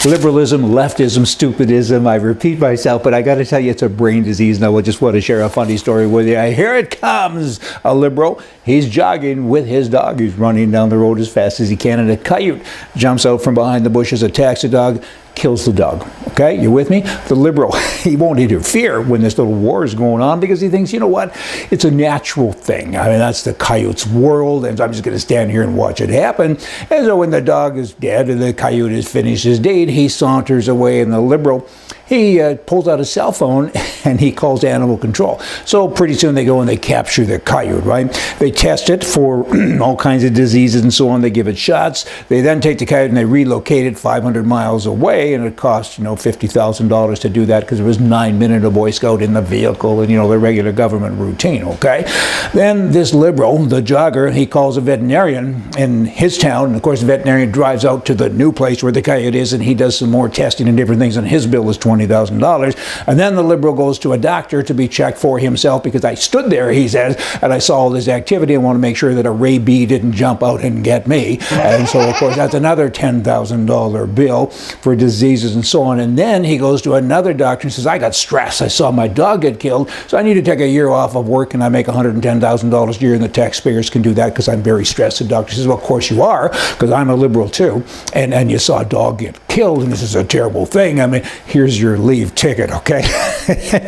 Liberalism, leftism, stupidism. I repeat myself, but I got to tell you, it's a brain disease. And I just want to share a funny story with you. Here it comes. A liberal. He's jogging with his dog. He's running down the road as fast as he can, and a coyote jumps out from behind the bushes, attacks the dog, kills the dog. Okay, you with me? The liberal, he won't interfere when this little war is going on because he thinks, you know what, it's a natural thing. I mean, that's the coyote's world, and I'm just going to stand here and watch it happen. And so when the dog is dead and the coyote has finished his deed, he saunters away, and the liberal, he pulls out his cell phone and he calls animal control. So pretty soon they go and they capture the coyote, right? They test it for all kinds of diseases and so on. They give it shots. They then take the coyote and they relocate it 500 miles away, and it costs, $50,000 to do that because there was 9 men and a Boy Scout in the vehicle and, the regular government routine, okay? Then this liberal, the jogger, he calls a veterinarian in his town, and of course the veterinarian drives out to the new place where the coyote is, and he does some more testing and different things, and his bill is $20,000. And then the liberal goes to a doctor to be checked for himself because I stood there, he says, and I saw all this activity. I want to make sure that a rabies didn't jump out and get me. And so, of course, that's another $10,000 bill for diseases and so on. And then he goes to another doctor and says, I got stress. I saw my dog get killed, so I need to take a year off of work, and I make $110,000 a year, and the taxpayers can do that because I'm very stressed. The doctor says, well, of course you are, because I'm a liberal too. And you saw a dog get killed, and this is a terrible thing. I mean, here's your leave ticket, okay?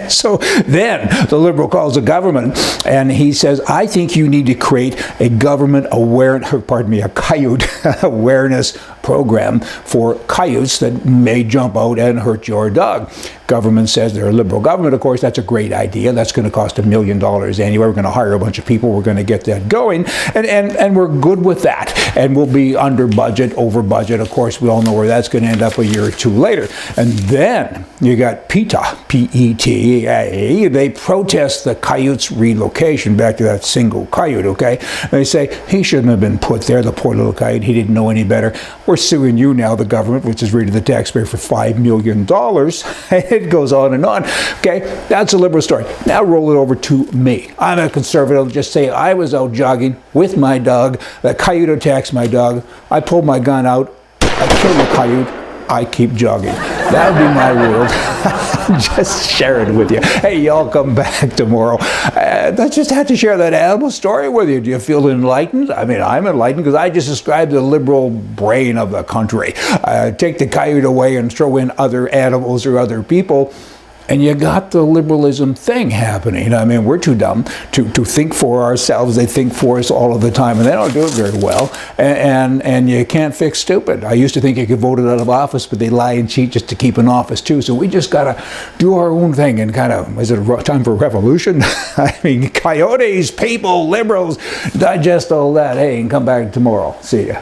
So then the liberal calls the government, and he says, I think you need to create a government a coyote awareness program for coyotes that may jump out and hurt your dog. Government says they're a liberal government. Of course, that's a great idea. That's going to cost $1 million anyway. We're going to hire a bunch of people. We're going to get that going, and we're good with that. And we'll be under budget, over budget. Of course, we all know where that's going to end up a year or two later. And then you got PETA, P-E-T-A. They protest the coyote's relocation back to that single coyote, okay? They say, he shouldn't have been put there, the poor little coyote. He didn't know any better. We're suing you now, the government, which is really the taxpayer, for $5 million. It goes on and on. Okay, that's a liberal story. Now roll it over to me. I'm a conservative. Just say I was out jogging with my dog. The coyote attacks my dog. I pull my gun out. I kill the coyote. I keep jogging. That would be my world. Just share it with you. Hey, y'all come back tomorrow. I just had to share that animal story with you. Do you feel enlightened? I mean, I'm enlightened because I just described the liberal brain of the country. Take the coyote away and throw in other animals or other people, and you got the liberalism thing happening. I mean, we're too dumb to think for ourselves. They think for us all of the time, and they don't do it very well. And you can't fix stupid. I used to think you could vote it out of office, but they lie and cheat just to keep in office too. So we just got to do our own thing and kind of, is it a time for revolution? I mean, coyotes, people, liberals, digest all that. Hey, and come back tomorrow. See ya.